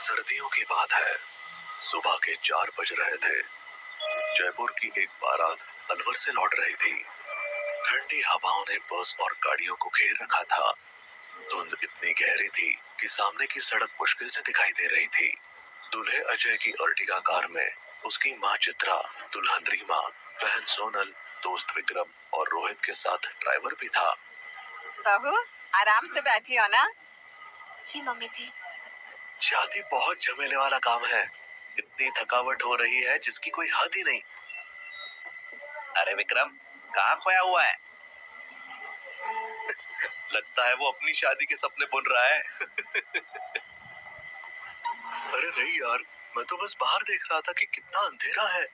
सर्दियों की बात है। सुबह के 4 बज रहे थे। जयपुर की एक बारात अलवर से लौट रही थी। ठंडी हवाओं ने बस और गाड़ियों को घेर रखा था। धुंध इतनी गहरी थी कि सामने की सड़क मुश्किल से दिखाई दे रही थी। दूल्हे अजय की अर्टिगा कार में उसकी माँ चित्रा, दुल्हन रीमा, बहन सोनल, दोस्त विक्रम और रोहित के साथ ड्राइवर भी था। बहू, आराम से बैठी हो ना? जी मम्मी जी। शादी बहुत झमेले वाला काम है। इतनी थकावट हो रही है जिसकी कोई हद ही नहीं। अरे विक्रम, कहाँ खोया हुआ है? लगता है वो अपनी शादी के सपने बुन रहा है। अरे नहीं यार, मैं तो बस बाहर देख रहा था कि कितना अंधेरा है,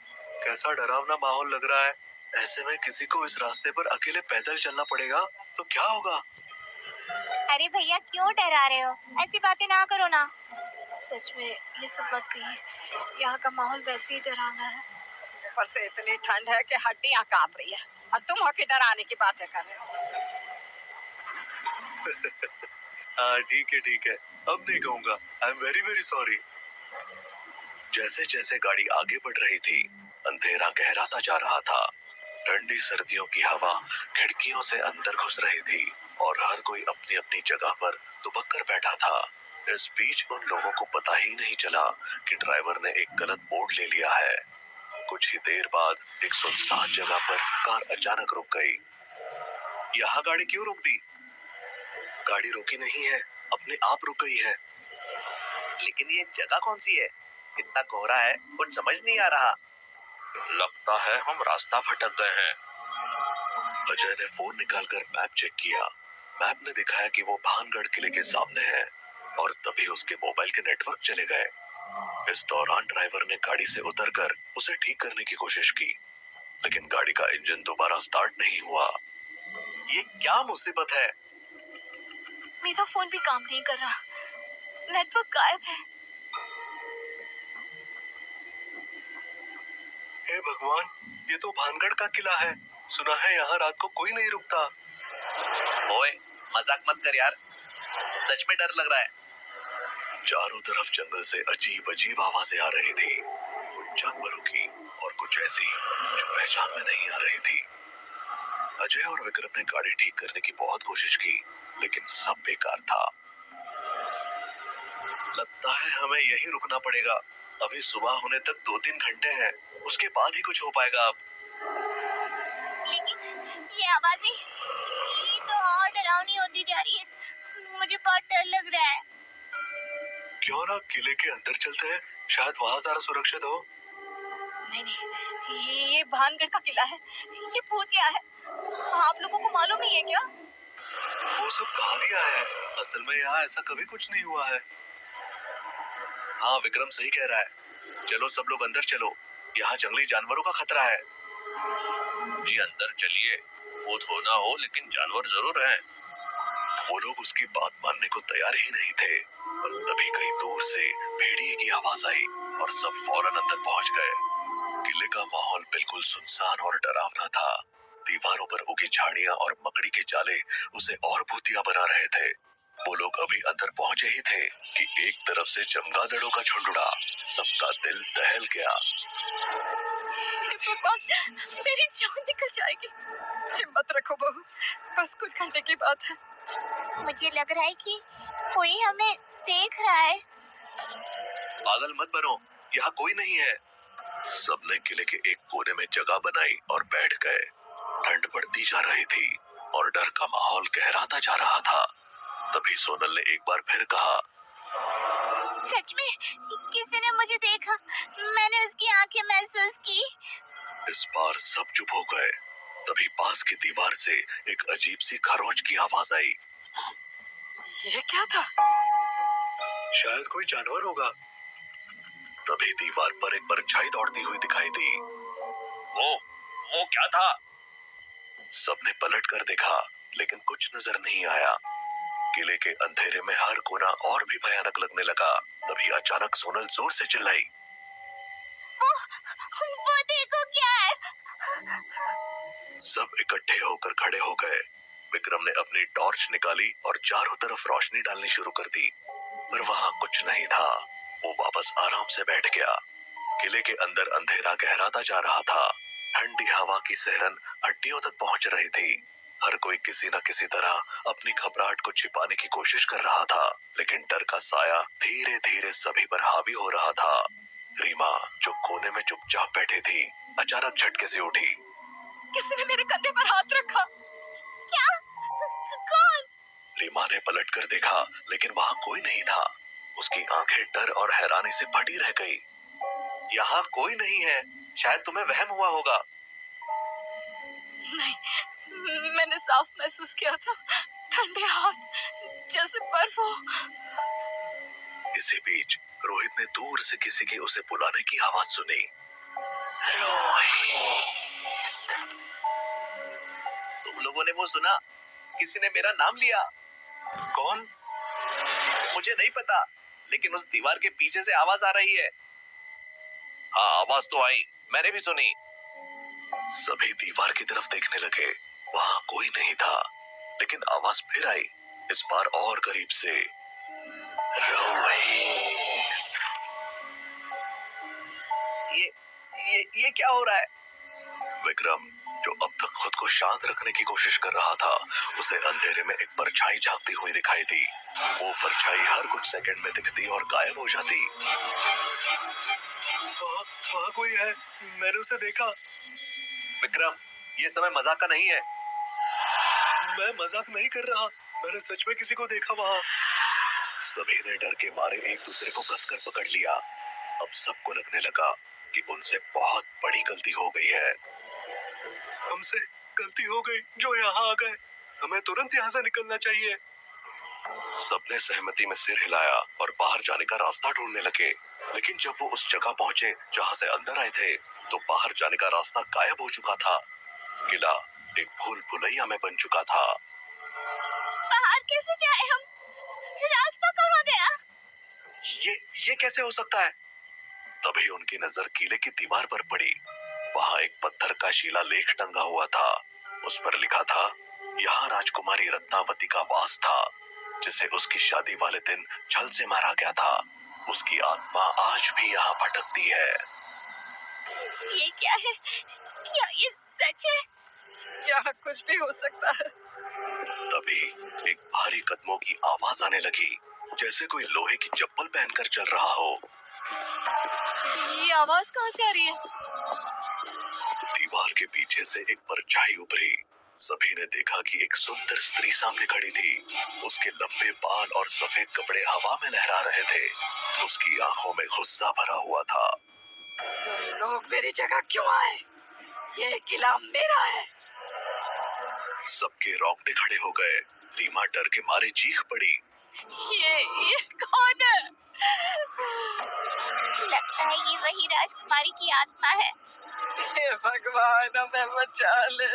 कैसा डरावना माहौल लग रहा है। ऐसे में किसी को इस रास्ते पर अकेले पैदल चलना पड़ेगा तो क्या होगा? अरे भैया क्यों डरा रहे हो? ऐसी बातें ना करो ना। सच में ये सब मत कहिए, यहाँ का माहौल वैसे ही डरावना है। ऊपर से इतनी ठंड है कि हड्डियां कांप रही है और तुम होके डराने की बातें कर रहे हो। हाँ ठीक है, अब नहीं कहूँगा। I am very very sorry. जैसे जैसे गाड़ी आगे बढ़ रही थी, अंधेरा गहराता जा रहा था। ठंडी सर्दियों की हवा खिड़कियों से अंदर घुस रही थी और हर कोई अपनी अपनी जगह पर दुबक कर बैठा था। इस बीच उन लोगों को पता ही नहीं चला कि ड्राइवर ने एक गलत मोड़ ले लिया है। कुछ ही देर बाद एक सुनसान जगह पर कार अचानक रुक गई। यहाँ गाड़ी क्यों रोक दी? गाड़ी रुकी नहीं है, अपने आप रुक गई है। लेकिन ये जगह कौन सी है? इतना कोहरा है, कुछ समझ नहीं आ रहा। लगता है हम रास्ता भटक गए हैं। अजय ने फोन निकालकर मैप चेक किया। मैप ने दिखाया कि वो भानगढ़ किले के सामने है और तभी उसके मोबाइल के नेटवर्क चले गए। इस दौरान ड्राइवर ने गाड़ी से उतरकर उसे ठीक करने की कोशिश की, लेकिन गाड़ी का इंजन दोबारा स्टार्ट नहीं हुआ। ये क्या मुसीबत है? मेरा फोन भी काम नहीं कर रहा, नेटवर्क गायब है। हे भगवान, ये तो भानगढ़ का किला है। सुना है यहाँ रात को कोई नहीं रुकता। ओए, मजाक मत कर यार, सच में डर लग रहा है। चारों तरफ जंगल से अजीब अजीब आवाजें आ रही थी, कुछ जानवरों की और कुछ ऐसी जो पहचान में नहीं आ रही थी। अजय और विक्रम ने गाड़ी ठीक करने की बहुत कोशिश की, लेकिन सब बेकार था। लगता है हमें यहीं रुकना पड़ेगा। अभी सुबह होने तक 2-3 घंटे हैं, उसके बाद ही कुछ हो पाएगा। अब लेकिन ये आवाजें, ये तो और डरावनी होती जा रही है। मुझे बहुत डर लग रहा है। क्यों ना किले के अंदर चलते हैं, शायद वहाँ ज्यादा सुरक्षित हो। नहीं, ये भानगढ़ का किला है, ये भूतिया है। आप लोगों को मालूम नहीं है क्या? वो सब कहानियां हैं, असल में यहाँ ऐसा कभी कुछ नहीं हुआ है। हाँ, विक्रम सही कह रहा है। चलो सब लोग अंदर चलो, यहाँ जंगली जानवरों का खतरा है। जी अंदर चलिए, भूत हो ना हो लेकिन जानवर जरूर हैं। वो लोग उसकी बात मानने को तैयार ही नहीं थे, पर तभी कहीं दूर से भेड़िए की आवाज आई और सब फौरन अंदर पहुंच गए। किले का माहौल बिल्कुल सुनसान और डरावना था। दीवारों पर उगी झाड़ियां और मकड़ी के जाले उसे और भूतिया बना रहे थे। वो लोग अभी अंदर पहुंचे ही थे कि एक तरफ से चमगादड़ों का झुंड उड़ा। सबका दिल दहल गया। मेरी जान निकल जाएगी। हिम्मत रखो बहू, बस कुछ घंटे की बात है। मुझे लग रहा है कि कोई हमें देख रहा है। पागल मत बनो, यहाँ कोई नहीं है। सबने किले के एक कोने में जगह बनाई और बैठ गए। ठंड बढ़ती जा रही थी और डर का माहौल गहराता जा रहा था। तभी सोनल ने एक बार फिर कहा, सच में किसी ने मुझे देखा, मैंने उसकी आंखें महसूस की। इस बार सब चुप हो गए। तभी पास की दीवार से एक अजीब सी खरोंच की आवाज आई। ये क्या था? शायद कोई जानवर होगा। तभी दीवार पर एक परछाई दौड़ती हुई दिखाई दी। वो क्या था? सबने पलट कर देखा, लेकिन कुछ नजर नहीं आया। किले के अंधेरे में हर कोना और भी भयानक लगने लगा। तभी अचानक सोनल जोर से चिल्लाई, वो देखो क्या है। सब इकट्ठे होकर खड़े हो गए। विक्रम ने अपनी टॉर्च निकाली और चारों तरफ रोशनी डालनी शुरू कर दी, पर वहां कुछ नहीं था। वो वापस आराम से बैठ गया। किले के अंदर अंधेरा गहराता जा रहा था। ठंडी हवा की सहरन हड्डियों तक पहुंच रही थी। हर कोई किसी न किसी तरह अपनी घबराहट को छिपाने की कोशिश कर रहा था, लेकिन डर का साया धीरे धीरे सभी पर हावी हो रहा था। रीमा, जो कोने में चुपचाप बैठी थी, अचानक झटके से उठी। किसी ने मेरे कंधे पर हाथ रखा। क्या? कौन? रीमा ने पलटकर देखा, लेकिन वहां कोई नहीं था। उसकी आंखें डर और हैरानी से फटी रह गई। यहाँ कोई नहीं है, शायद तुम्हें वहम हुआ होगा। नहीं, मैंने साफ महसूस किया था, ठंडे हाथ जैसे बर्फ हो। इसी बीच रोहित ने दूर से किसी की उसे बुलाने की आवाज सुनी। रोहित! तुम लोगों ने वो सुना? किसी ने मेरा नाम लिया। कौन? मुझे नहीं पता, लेकिन उस दीवार के पीछे से आवाज आ रही है। हाँ, आवाज तो आई, मैंने भी सुनी। सभी दीवार की तरफ देखने लगे। वहां कोई नहीं था, लेकिन आवाज फिर आई, इस बार और करीब से। रोहित! ये क्या हो रहा है? विक्रम, जो अब तक खुद को शांत रखने की कोशिश कर रहा था, उसे अंधेरे में एक परछाई झांकती हुई दिखाई दी। वो परछाई हर कुछ सेकंड में दिखती और गायब हो जाती। वहाँ कोई है, मैंने उसे देखा। विक्रम, ये समय मजाक का नहीं है। मैं मजाक नहीं कर रहा, मैंने सच में किसी को देखा वहाँ। सभी ने डर के मारे एक दूसरे को कसकर पकड़ लिया। अब सबको लगने लगा कि उनसे बहुत बड़ी गलती हो गई है। हमसे गलती हो गई जो यहाँ आ गए। हमें तुरंत यहाँ से निकलना चाहिए। सबने सहमति में सिर हिलाया और बाहर जाने का रास्ता ढूंढने लगे। लेकिन जब वो उस जगह पहुंचे जहाँ से अंदर आए थे, तो बाहर जाने का रास्ता गायब हो चुका था। किला एक भूल भुलैया में बन चुका था। बाहर कैसे जाए हम? रास्ता कहाँ गया? ये कैसे हो सकता है? तभी उनकी नजर किले की दीवार पर पड़ी। वहां एक पत्थर का शिलालेख टंगा हुआ था। उस पर लिखा था, यहाँ राजकुमारी रत्नावती का वास था, जिसे उसकी शादी वाले दिन छल से मारा गया था। उसकी आत्मा आज भी यहाँ भटकती है। ये क्या है? क्या ये सच है? यहाँ कुछ भी हो सकता है। तभी एक भारी कदमों की आवाज आने लगी, जैसे कोई लोहे की चप्पल पहनकर चल रहा हो। ये आवाज कहाँ से आ रही है? दीवार के पीछे से एक परछाई उभरी। सभी ने देखा कि एक सुंदर स्त्री सामने खड़ी थी। उसके लंबे बाल और सफेद कपड़े हवा में लहरा रहे थे। उसकी आंखों में गुस्सा भरा हुआ था। तुम लोग मेरी जगह क्यों आए? ये किला मेरा है। सबके रोंगटे खड़े हो गए। रीमा डर के मारे चीख पड़ी। ये कौन है? लगता है ये वही राजकुमारी की आत्मा है। हे भगवान, हमें बचा ले।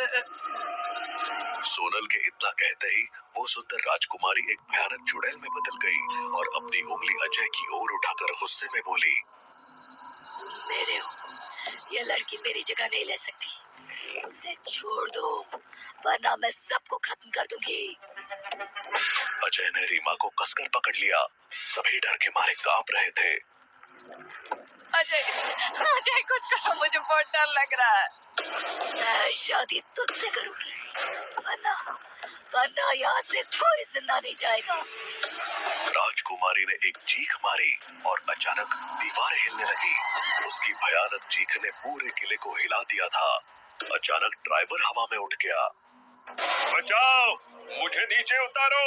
सोनल के इतना कहते ही वो सुंदर राजकुमारी एक भयानक चुड़ैल में बदल गई और अपनी उंगली अजय की ओर उठाकर गुस्से में बोली, मेरे हो, ये लड़की मेरी जगह नहीं ले सकती। उसे छोड़ दो, वरना मैं सबको खत्म कर दूंगी। अजय ने रीमा को कसकर पकड़ लिया। सभी डर के मारे कांप रहे थे। अजय, अजय कुछ करो, मुझे बहुत डर लग रहा है। मैं शादी तुझसे करूंगी, वरना यहाँ से कोई जिंदा नहीं जाएगा। राजकुमारी ने एक चीख मारी और अचानक दीवार हिलने लगी। उसकी भयानक चीख ने पूरे किले को हिला दिया था। अचानक ड्राइवर हवा में उठ गया। बचाओ, मुझे नीचे उतारो।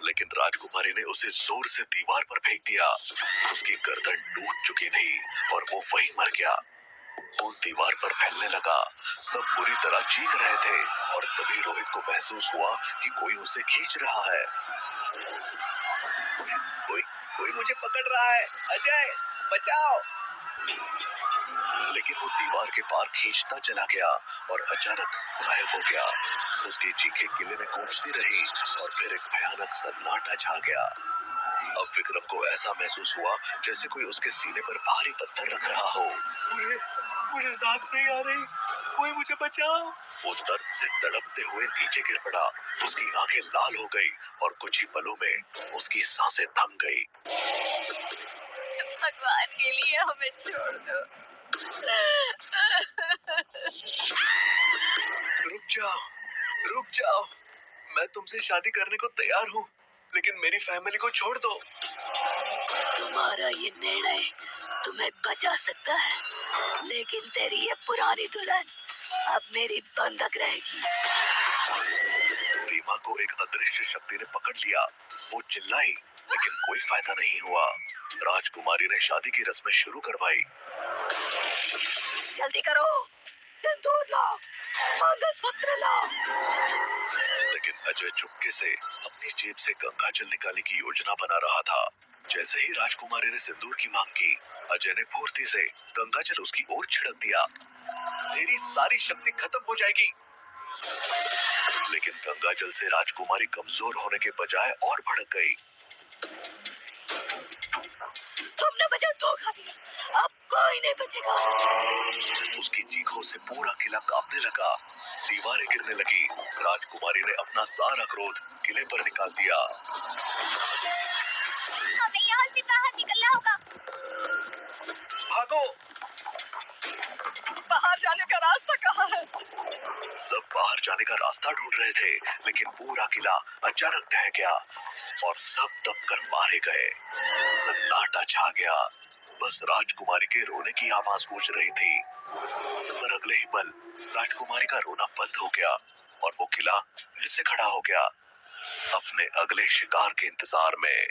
लेकिन राजकुमारी ने उसे जोर से दीवार पर फेंक दिया। उसकी गर्दन टूट चुकी थी और वो वहीं मर गया। खून दीवार पर फैलने लगा। सब बुरी तरह चीख रहे थे और तभी रोहित को महसूस हुआ कि कोई उसे खींच रहा है। कोई मुझे पकड़ रहा है। अजय, बचाओ। लेकिन वो दीवार के पार खींचता चला गया और अचानक गायब हो गया। उसकी चीखें किले में गूंजती रही और फिर एक भयानक सन्नाटा छा गया। अब विक्रम को ऐसा महसूस हुआ जैसे कोई उसके सीने पर भारी पत्थर रख रहा हो। मुझे सांस नहीं आ रही, कोई मुझे बचाओ। वो दर्द से तड़पते हुए नीचे गिर पड़ा। उसकी आंखें लाल हो गई और कुछ ही पलों में उसकी सांसें थम गई। हमें छोड़ दो। रुक जाओ, मैं तुमसे शादी करने को तैयार हूँ, लेकिन मेरी फैमिली को छोड़ दो। तुम्हारा ये निर्णय तुम्हें बचा सकता है, लेकिन तेरी ये पुरानी दुल्हन अब मेरी बंधक रहेगी। रीमा को एक अदृश्य शक्ति ने पकड़ लिया। वो चिल्लाई, लेकिन कोई फायदा नहीं हुआ। राजकुमारी ने शादी की रस्में शुरू करवाई। जल्दी करो, सिंदूर लाओ, मंगलसूत्र लाओ। लेकिन अजय चुपके से अपनी जेब से गंगाजल निकालने की योजना बना रहा था। जैसे ही राजकुमारी ने सिंदूर की मांग की, अजय ने फुर्ती से गंगाजल उसकी ओर छिड़क दिया। तेरी सारी शक्ति खत्म हो जाएगी। लेकिन गंगाजल से राजकुमारी कमजोर होने के बजाय और भड़क गई। तुमने मुझे धोखा दिया, अब कोई नहीं बचेगा। उसकी चीखों से पूरा किला कांपने लगा, दीवारें गिरने लगी। राजकुमारी ने अपना सारा क्रोध किले पर निकाल दिया। हमें यहाँ से बाहर निकलना होगा। भागो! बाहर जाने का रास्ता कहाँ है? सब बाहर जाने का रास्ता ढूंढ रहे थे, लेकिन पूरा किला अचानक ढह गया और सब दबकर मारे गए। सन्नाटा छा गया, बस राजकुमारी के रोने की आवाज गूंज रही थी। पर अगले ही पल राजकुमारी का रोना बंद हो गया और वो किला फिर से खड़ा हो गया, अपने अगले शिकार के इंतजार में।